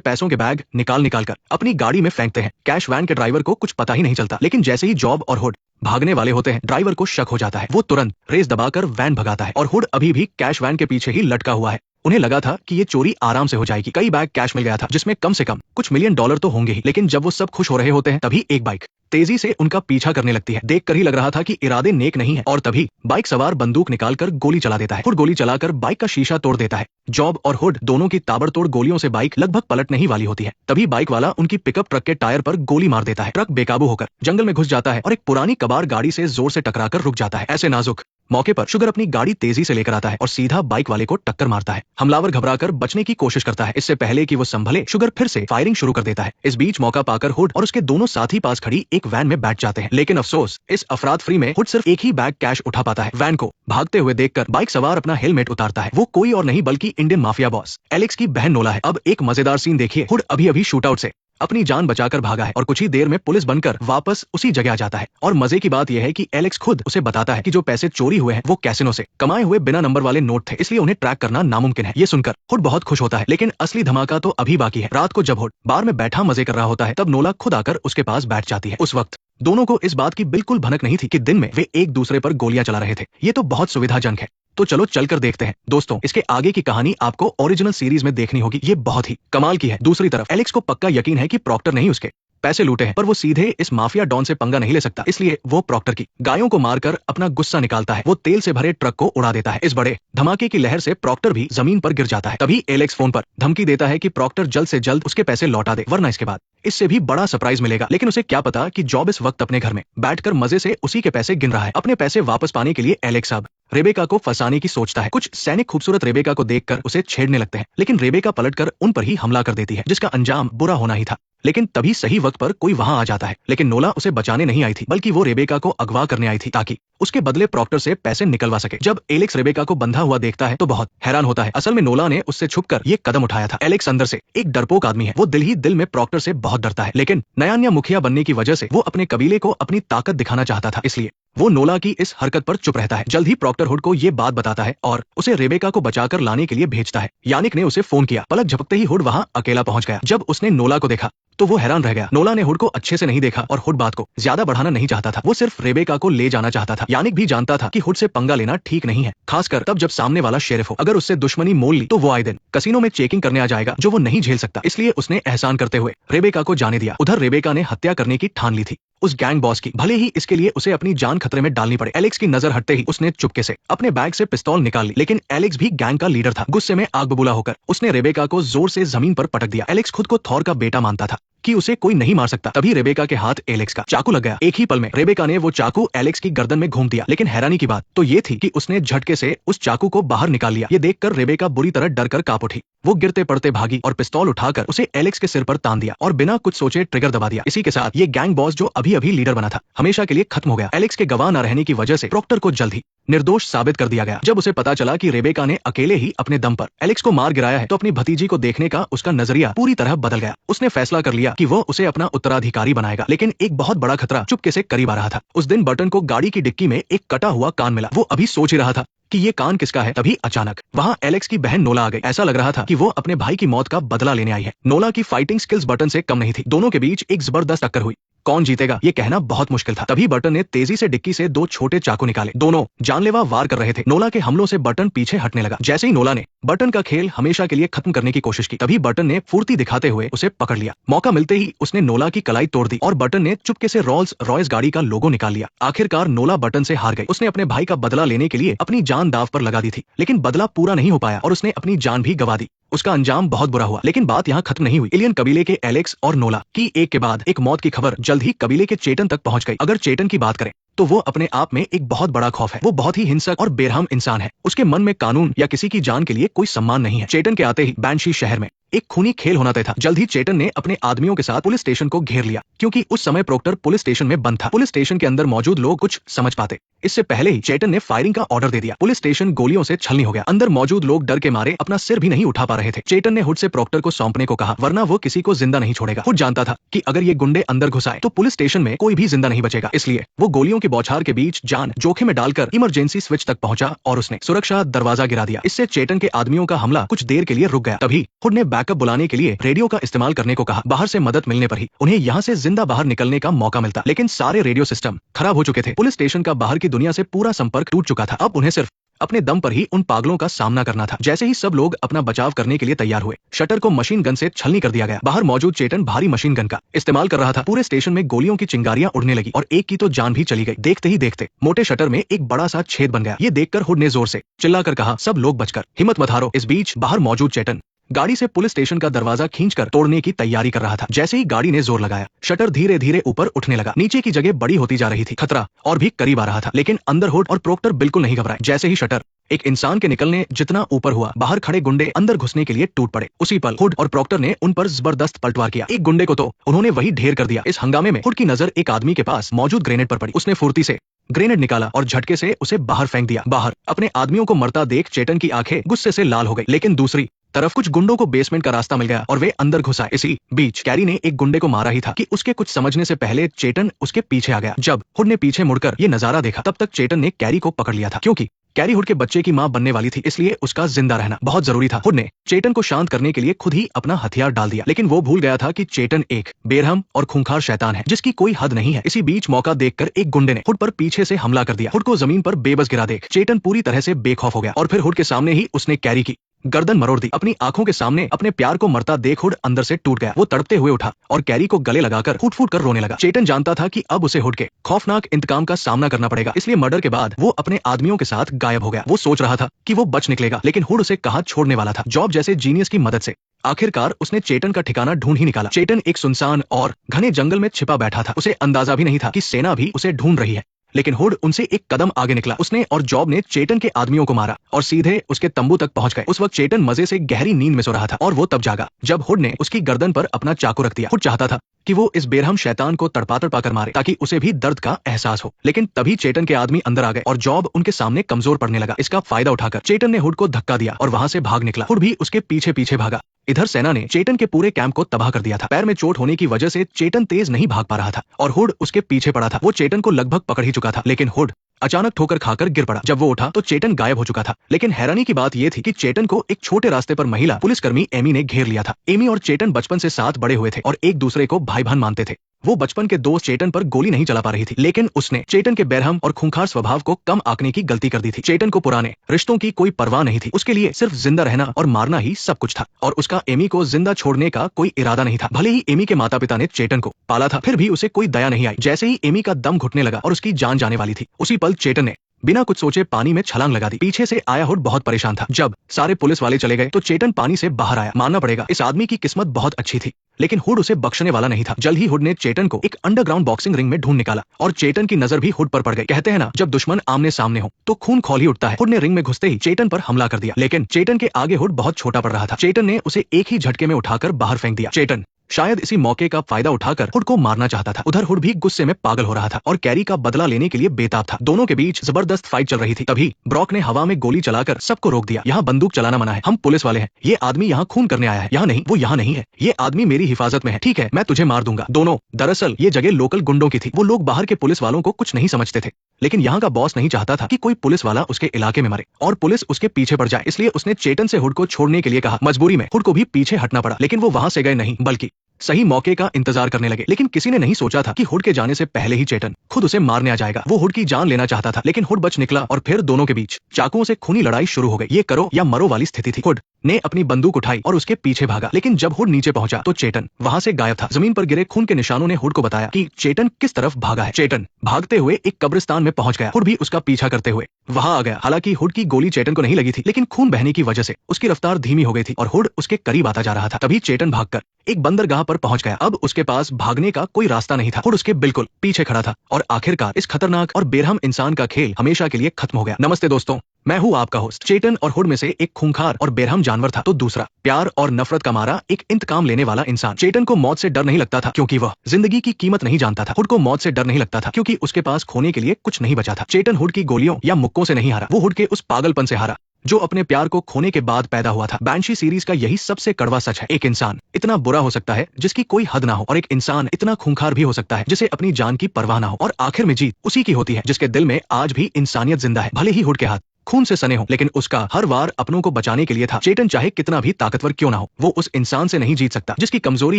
पैसों के बैग निकाल कर अपनी गाड़ी में फेंकते हैं। कैश वैन के ड्राइवर को कुछ पता ही नहीं चलता, लेकिन जैसे ही जॉब और हुड भागने वाले होते हैं, ड्राइवर को शक हो जाता है। वो तुरंत रेस दबाकर वैन भगाता है और हुड अभी भी कैश वैन के पीछे ही लटका हुआ है। उन्हें लगा था कि ये चोरी आराम से हो जाएगी। कई बैग कैश मिल गया था, जिसमें कम से कम कुछ मिलियन डॉलर तो होंगे ही। लेकिन जब वो सब खुश हो रहे होते हैं, तभी एक बाइक तेजी से उनका पीछा करने लगती है। देखकर ही लग रहा था कि इरादे नेक नहीं है, और तभी बाइक सवार बंदूक निकालकर गोली चला देता है। हुड गोली चलाकर बाइक का शीशा तोड़ देता है। जॉब और हुड दोनों की ताबड़तोड़ गोलियों से बाइक लगभग पलटने ही वाली होती है। तभी बाइक वाला उनकी पिकअप ट्रक के टायर पर गोली मार देता है। ट्रक बेकाबू होकर जंगल में घुस जाता है और एक पुरानी कबाड़ गाड़ी से जोर से टकराकर रुक जाता है। ऐसे नाजुक मौके पर शुगर अपनी गाड़ी तेजी से लेकर आता है और सीधा बाइक वाले को टक्कर मारता है। हमलावर घबराकर बचने की कोशिश करता है। इससे पहले कि वो संभले, शुगर फिर से फायरिंग शुरू कर देता है। इस बीच मौका पाकर हुड और उसके दोनों साथी पास खड़ी एक वैन में बैठ जाते हैं। लेकिन अफसोस, इस अफराद फरी में हुड सिर्फ एक ही बैग कैश उठा पाता है। वैन को भागते हुए देखकर बाइक सवार अपना हेलमेट उतारता है। वो कोई और नहीं बल्कि इंडियन माफिया बॉस एलेक्स की बहन नोला है। अब एक मजेदार सीन देखिए। हुड अभी अभी शूट आउट से अपनी जान बचाकर भागा है और कुछ ही देर में पुलिस बनकर वापस उसी जगह आ जाता है। और मजे की बात यह है कि एलेक्स खुद उसे बताता है कि जो पैसे चोरी हुए हैं वो कैसिनो से कमाए हुए बिना नंबर वाले नोट थे, इसलिए उन्हें ट्रैक करना नामुमकिन है। ये सुनकर हुड बहुत खुश होता है, लेकिन असली धमाका तो अभी बाकी है। रात को जब हुड बार में बैठा मजे कर रहा होता है, तब नोला खुद आकर उसके पास बैठ जाती है। उस वक्त दोनों को इस बात की बिल्कुल भनक नहीं थी कि दिन में वे एक दूसरे पर गोलियां चला रहे थे। ये तो बहुत सुविधाजनक है। तो चलो चलकर देखते हैं। दोस्तों, इसके आगे की कहानी आपको ओरिजिनल सीरीज में देखनी होगी। ये बहुत ही कमाल की है। दूसरी तरफ एलेक्स को पक्का यकीन है कि प्रॉक्टर नहीं उसके पैसे लूटे हैं, पर वो सीधे इस माफिया डॉन से पंगा नहीं ले सकता, इसलिए वो प्रॉक्टर की गायों को मारकर अपना गुस्सा निकालता है। वो तेल से भरे ट्रक को उड़ा देता है। इस बड़े धमाके की लहर से प्रॉक्टर भी जमीन पर गिर जाता है। तभी एलेक्स फोन पर धमकी देता है कि प्रॉक्टर जल्द से जल्द उसके पैसे लौटा दे, वरना इसके बाद इससे भी बड़ा सरप्राइज मिलेगा। लेकिन उसे क्या पता कि जॉब इस वक्त अपने घर में बैठकर मजे से उसी के पैसे गिन रहा है। अपने पैसे वापस पाने के लिए एलेक्स अब रेबेका को फंसाने की सोचता है। कुछ सैनिक खूबसूरत रेबेका को देखकर उसे छेड़ने लगते हैं, लेकिन रेबेका पलटकर उन पर ही हमला कर देती है, जिसका अंजाम बुरा होना ही था। लेकिन तभी सही वक्त पर कोई वहां आ जाता है। लेकिन नोला उसे बचाने नहीं आई थी, बल्कि वो रेबेका को अगवा करने आई थी, ताकि उसके बदले प्रॉक्टर से पैसे निकलवा सके। जब एलेक्स रेबेका को बंधा हुआ देखता है तो बहुत हैरान होता है। असल में नोला ने उससे छुपकर ये कदम उठाया था। एलेक्स अंदर से एक डरपोक आदमी है। वो दिल ही दिल में प्रॉक्टर से बहुत डरता है, लेकिन नया मुखिया बनने की वजह से वो अपने कबीले को अपनी ताकत दिखाना चाहता था, इसलिए वो नोला की इस हरकत पर चुप रहता है। जल्द ही प्रॉक्टर हुड को ये बात बताता है और उसे रेबेका को बचाकर लाने के लिए भेजता है। यानिक ने उसे फोन किया। पलक झपकते ही हुड वहां अकेला पहुंच गया। जब उसने नोला को देखा तो वो हैरान रह गया। नोला ने हुड को अच्छे से नहीं देखा और हुड बात को ज्यादा बढ़ाना नहीं चाहता था। वो सिर्फ रेबेका को ले जाना चाहता था। यानिक भी जानता था कि हुड से पंगा लेना ठीक नहीं है, खासकर तब जब सामने वाला शेरिफ हो। अगर उससे दुश्मनी मोल ली तो वो आए दिन कसिनो में चेकिंग करने आ जाएगा, जो वो नहीं झेल सकता। इसलिए उसने एहसान करते हुए रेबेका को जाने दिया। उधर रेबेका ने हत्या करने की ठान ली थी उस गैंग बॉस की, भले ही इसके लिए उसे अपनी जान खतरे में डालनी पड़े। एलेक्स की नजर हटते ही उसने चुपके से अपने बैग से पिस्तौल निकाल ली, लेकिन एलेक्स भी गैंग का लीडर था। गुस्से में आग बबूला होकर उसने रेबेका को जोर से जमीन पर पटक दिया। एलेक्स खुद को थॉर का बेटा मानता था कि उसे कोई नहीं मार सकता। तभी रेबेका के हाथ एलेक्स का चाकू लग गया। एक ही पल में रेबेका ने वो चाकू एलेक्स की गर्दन में घूम दिया, लेकिन हैरानी की बात तो ये थी कि उसने झटके से उस चाकू को बाहर निकाल लिया। ये देखकर रेबेका बुरी तरह डर कर कांप उठी। वो गिरते पड़ते भागी और पिस्तौल उठाकर उसे एलेक्स के सिर पर तान दिया और बिना कुछ सोचे ट्रिगर दबा दिया। इसी के साथ ये गैंग बॉस, जो अभी अभी लीडर बना था, हमेशा के लिए खत्म हो गया। एलेक्स के गवाह न रहने की वजह से प्रॉक्टर को जल्द ही निर्दोष साबित कर दिया गया। जब उसे पता चला कि रेबेका ने अकेले ही अपने दम पर एलेक्स को मार गिराया है, तो अपनी भतीजी को देखने का उसका नजरिया पूरी तरह बदल गया। उसने फैसला कर लिया कि वो उसे अपना उत्तराधिकारी बनाएगा। लेकिन एक बहुत बड़ा खतरा चुपके से करीब आ रहा था। उस दिन बर्टन को गाड़ी की डिक्की में एक कटा हुआ कान मिला। वो अभी सोच ही रहा था कि ये कान किसका है, तभी अचानक वहां एलेक्स की बहन नोला आ गई। ऐसा लग रहा था कि वो अपने भाई की मौत का बदला लेने आई है। नोला की फाइटिंग स्किल्स बर्टन से कम नहीं थी। दोनों के बीच एक जबरदस्त टक्कर हुई। कौन जीतेगा ये कहना बहुत मुश्किल था। तभी बर्टन ने तेजी से डिक्की से 2 छोटे चाकू निकाले। दोनों जानलेवा वार कर रहे थे। नोला के हमलों से बर्टन पीछे हटने लगा। जैसे ही नोला ने बर्टन का खेल हमेशा के लिए खत्म करने की कोशिश की, तभी बर्टन ने फुर्ती दिखाते हुए उसे पकड़ लिया। मौका मिलते ही उसने नोला की कलाई तोड़ दी और बर्टन ने चुपके से रोल्स रॉयस गाड़ी का लोगो निकाल लिया। आखिरकार नोला बर्टन से हार गई। उसने अपने भाई का बदला लेने के लिए अपनी जान दांव पर लगा दी थी, लेकिन बदला पूरा नहीं हो पाया और उसने अपनी जान भी गंवा दी। उसका अंजाम बहुत बुरा हुआ। लेकिन बात यहाँ खत्म नहीं हुई। एलियन कबीले के एलेक्स और नोला की एक के बाद एक मौत की खबर जल्द ही कबीले के चेटन तक पहुंच गई। अगर चेटन की बात करें तो वो अपने आप में एक बहुत बड़ा खौफ है। वो बहुत ही हिंसक और बेरहम इंसान है। उसके मन में कानून या किसी की जान के लिए कोई सम्मान नहीं है। चेटन के आते ही बैंशी शहर में एक खूनी खेल होना तय था। जल्द ही चेटन ने अपने आदमियों के साथ पुलिस स्टेशन को घेर लिया, क्योंकि उस समय प्रोक्टर पुलिस स्टेशन में बंद था। पुलिस स्टेशन के अंदर मौजूद लोग कुछ समझ पाते इससे पहले ही चेटन ने फायरिंग का ऑर्डर दे दिया। पुलिस स्टेशन गोलियों से छलनी हो गया। अंदर मौजूद लोग डर के मारे अपना सिर भी नहीं उठा पा रहे थे। चेटन ने हुड से प्रोक्टर को सौंपने को कहा, वरना वो किसी को जिंदा नहीं छोड़ेगा। हुड जानता था कि अगर ये गुंडे अंदर घुस आए तो पुलिस स्टेशन में कोई भी जिंदा नहीं बचेगा। इसलिए वो गोलियों की बौछार के बीच जान जोखिम में डालकर इमरजेंसी स्विच तक पहुंचा और उसने सुरक्षा दरवाजा गिरा दिया। इससे चेटन के आदमियों का हमला कुछ देर के लिए रुक गया। तभी हुड ने बैकअप बुलाने के लिए रेडियो का इस्तेमाल करने को कहा। बाहर से मदद मिलने पर ही उन्हें यहाँ से जिंदा बाहर निकलने का मौका मिलता, लेकिन सारे रेडियो सिस्टम खराब हो चुके थे। पुलिस स्टेशन का बाहर की दुनिया से पूरा संपर्क टूट चुका था। अब उन्हें सिर्फ अपने दम पर ही उन पागलों का सामना करना था। जैसे ही सब लोग अपना बचाव करने के लिए तैयार हुए, शटर को मशीन गन से छलनी कर दिया गया। बाहर मौजूद चेटन भारी मशीन गन का इस्तेमाल कर रहा था। पूरे स्टेशन में गोलियों की चिंगारियां उड़ने लगी और एक की तो जान भी चली गई। देखते ही देखते मोटे शटर में एक बड़ा सा छेद बन गया। ये देखकर हुड ने जोर से चिल्लाकर कहा, सब लोग बचकर हिम्मत मत हारो। इस बीच बाहर मौजूद चेटन गाड़ी से पुलिस स्टेशन का दरवाजा खींचकर तोड़ने की तैयारी कर रहा था। जैसे ही गाड़ी ने जोर लगाया, शटर धीरे धीरे ऊपर उठने लगा। नीचे की जगह बड़ी होती जा रही थी। खतरा और भी करीब आ रहा था, लेकिन अंदर हुड और प्रोक्टर बिल्कुल नहीं घबराए। जैसे ही शटर एक इंसान के निकलने जितना ऊपर हुआ, बाहर खड़े गुंडे अंदर घुसने के लिए टूट पड़े। उसी पल हुड और प्रोक्टर ने उन पर जबरदस्त पलटवार किया। एक गुंडे को तो उन्होंने वही ढेर कर दिया। इस हंगामे में हुड की नजर एक आदमी के पास मौजूद ग्रेनेड पर पड़ी। उसने फुर्ती से ग्रेनेड निकाला और झटके से उसे बाहर फेंक दिया। बाहर अपने आदमियों को मरता देख चेटन की आंखें गुस्से से लाल हो गई, लेकिन दूसरी तरफ कुछ गुंडों को बेसमेंट का रास्ता मिल गया और वे अंदर घुस आए। इसी बीच कैरी ने एक गुंडे को मारा ही था कि उसके कुछ समझने से पहले चेटन उसके पीछे आ गया। जब हुड ने पीछे मुड़कर ये नजारा देखा, तब तक चेटन ने कैरी को पकड़ लिया था। क्योंकि कैरी हुड के बच्चे की मां बनने वाली थी, इसलिए उसका जिंदा रहना बहुत जरूरी था। हुड ने चेटन को शांत करने के लिए खुद ही अपना हथियार डाल दिया, लेकिन वो भूल गया था कि चेटन एक बेरहम और खूंखार शैतान है जिसकी कोई हद नहीं है। इसी बीच मौका देखकर एक गुंडे ने हुड पर पीछे से हमला कर दिया। हुड को जमीन पर बेबस गिरा देख चेटन पूरी तरह से बेखौफ हो गया और फिर हुड के सामने ही उसने कैरी की गर्दन मरोड़ दी। अपनी आंखों के सामने अपने प्यार को मरता देख हुड अंदर से टूट गया। वो तड़पते हुए उठा और कैरी को गले लगाकर फूट फूट कर रोने लगा। चेटन जानता था कि अब उसे हुड के खौफनाक इंतकाम का सामना करना पड़ेगा, इसलिए मर्डर के बाद वो अपने आदमियों के साथ गायब हो गया। वो सोच रहा था कि वो बच निकलेगा, लेकिन हुड उसे कहाँ छोड़ने वाला था। जॉब जैसे जीनियस की मदद से आखिरकार उसने चेटन का ठिकाना ढूंढ ही निकाला। चेटन एक सुनसान और घने जंगल में छिपा बैठा था। उसे अंदाजा भी नहीं था कि सेना भी उसे ढूंढ रही है, लेकिन हुड उनसे एक कदम आगे निकला। उसने और जॉब ने चेटन के आदमियों को मारा और सीधे उसके तंबू तक पहुंच गए। उस वक्त चेटन मजे से गहरी नींद में सो रहा था और वो तब जागा जब हुड ने उसकी गर्दन पर अपना चाकू रख दिया। हुड चाहता था कि वो इस बेरहम शैतान को तड़पा तड़पा कर मारे ताकि उसे भी दर्द का एहसास हो, लेकिन तभी चेटन के आदमी अंदर आ गए और जॉब उनके सामने कमजोर पड़ने लगा। इसका फायदा उठाकर चेटन ने हुड को धक्का दिया और वहां से भाग निकला। हुड भी उसके पीछे पीछे भागा। इधर सेना ने चेटन के पूरे कैंप को तबाह कर दिया था। पैर में चोट होने की वजह से चेटन तेज नहीं भाग पा रहा था और हुड उसके पीछे पड़ा था। वो चेटन को लगभग पकड़ ही चुका था, लेकिन हुड अचानक ठोकर खाकर गिर पड़ा। जब वो उठा तो चेटन गायब हो चुका था, लेकिन हैरानी की बात यह थी कि चेटन को एक छोटे रास्ते पर महिला पुलिसकर्मी एमी ने घेर लिया था। एमी और चेटन बचपन से साथ बड़े हुए थे और एक दूसरे को भाई बहन मानते थे। वो बचपन के दोस्त चेटन पर गोली नहीं चला पा रही थी, लेकिन उसने चेटन के बेरहम और खूंखार स्वभाव को कम आंकने की गलती कर दी थी। चेटन को पुराने रिश्तों की कोई परवाह नहीं थी। उसके लिए सिर्फ जिंदा रहना और मारना ही सब कुछ था और उसका एमी को जिंदा छोड़ने का कोई इरादा नहीं था। भले ही एमी के माता पिता ने चेटन को पाला था, फिर भी उसे कोई दया नहीं आई। जैसे ही एमी का दम घुटने लगा और उसकी जान जाने वाली थी, उसी पल चेटन ने बिना कुछ सोचे पानी में छलांग लगा दी। पीछे से आया हुड बहुत परेशान था। जब सारे पुलिस वाले चले गए तो चेटन पानी से बाहर आया। मानना पड़ेगा इस आदमी की किस्मत बहुत अच्छी थी, लेकिन हुड उसे बख्शने वाला नहीं था। जल्द ही हुड ने चेटन को एक अंडरग्राउंड बॉक्सिंग रिंग में ढूंढ निकाला और चेटन की नजर भी हुड पर पड़ गई। कहते हैं ना, जब दुश्मन आमने सामने हो तो खून खौल ही उठता है। हुड ने रिंग में घुसते ही चेटन पर हमला कर दिया, लेकिन चेटन के आगे हुड बहुत छोटा पड़ रहा था। चेटन ने उसे एक ही झटके में उठाकर बाहर फेंक दिया। चेटन शायद इसी मौके का फायदा उठाकर हुड को मारना चाहता था। उधर हुड भी गुस्से में पागल हो रहा था और कैरी का बदला लेने के लिए बेताब था। दोनों के बीच जबरदस्त फाइट चल रही थी। तभी ब्रॉक ने हवा में गोली चलाकर सबको रोक दिया। यहाँ बंदूक चलाना मना है, हम पुलिस वाले हैं। ये आदमी यहाँ खून करने आया है। यहाँ नहीं, वो यहाँ नहीं है। ये आदमी मेरी हिफाजत में है। ठीक है, मैं तुझे मार दूंगा। दोनों दरअसल ये जगह लोकल गुंडों की थी। वो लोग बाहर के पुलिस वालों को कुछ नहीं समझते थे, लेकिन यहाँ का बॉस नहीं चाहता था कि कोई पुलिस वाला उसके इलाके में मरे और पुलिस उसके पीछे पड़ जाए, इसलिए उसने चेटन से हुड को छोड़ने के लिए कहा। मजबूरी में हुड को भी पीछे हटना पड़ा, लेकिन वो वहां से गए नहीं, बल्कि सही मौके का इंतजार करने लगे। लेकिन किसी ने नहीं सोचा था कि हुड के जाने से पहले ही चेतन खुद उसे मारने आ जाएगा। वो हुड की जान लेना चाहता था, लेकिन हुड बच निकला और फिर दोनों के बीच चाकुओं से खूनी लड़ाई शुरू हो गई। ये करो या मरो वाली स्थिति थी। हुड ने अपनी बंदूक उठाई और उसके पीछे भागा, लेकिन जब हुड नीचे पहुंचा तो चेतन वहां से गायब था। जमीन पर गिरे खून के निशानों ने हुड को बताया कि चेतन किस तरफ भागा है। चेतन भागते हुए एक कब्रिस्तान में पहुंच गया। हुड भी उसका पीछा करते हुए वहां आ गया। हालांकि हुड की गोली चेतन को नहीं लगी थी, लेकिन खून बहने की वजह से उसकी रफ्तार धीमी हो गई थी और हुड उसके करीब आता जा रहा था। तभी चेतन भागकर एक बंदरगाह पर पहुंच गया। अब उसके पास भागने का कोई रास्ता नहीं था। हुड उसके बिल्कुल पीछे खड़ा था और आखिरकार इस खतरनाक और बेरहम इंसान का खेल हमेशा के लिए खत्म हो गया। नमस्ते दोस्तों, मैं हूं आपका होस्ट। चेतन और हुड में से एक खूंखार और बेरहम जानवर था, तो दूसरा प्यार और नफरत का मारा एक इंतकाम लेने वाला इंसान। चेतन को मौत से डर नहीं लगता था क्योंकि वह जिंदगी की कीमत नहीं जानता था। हुड को मौत से डर नहीं लगता था क्योंकि उसके पास खोने के लिए कुछ नहीं बचा था। चेतन हुड की गोलियों या मुक्कों से नहीं हारा, वो हुड के उस पागलपन से हारा जो अपने प्यार को खोने के बाद पैदा हुआ था। बैंशी सीरीज का यही सबसे कड़वा सच है। एक इंसान इतना बुरा हो सकता है जिसकी कोई हद ना हो, और एक इंसान इतना खूंखार भी हो सकता है जिसे अपनी जान की परवाह ना हो। और आखिर में जीत उसी की होती है जिसके दिल में आज भी इंसानियत जिंदा है। भले ही हुड के हाथ खून से सने हो, लेकिन उसका हर वार अपनों को बचाने के लिए था। चेतन चाहे कितना भी ताकतवर क्यों ना हो, वो उस इंसान से नहीं जीत सकता जिसकी कमजोरी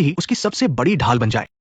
ही उसकी सबसे बड़ी ढाल बन जाए।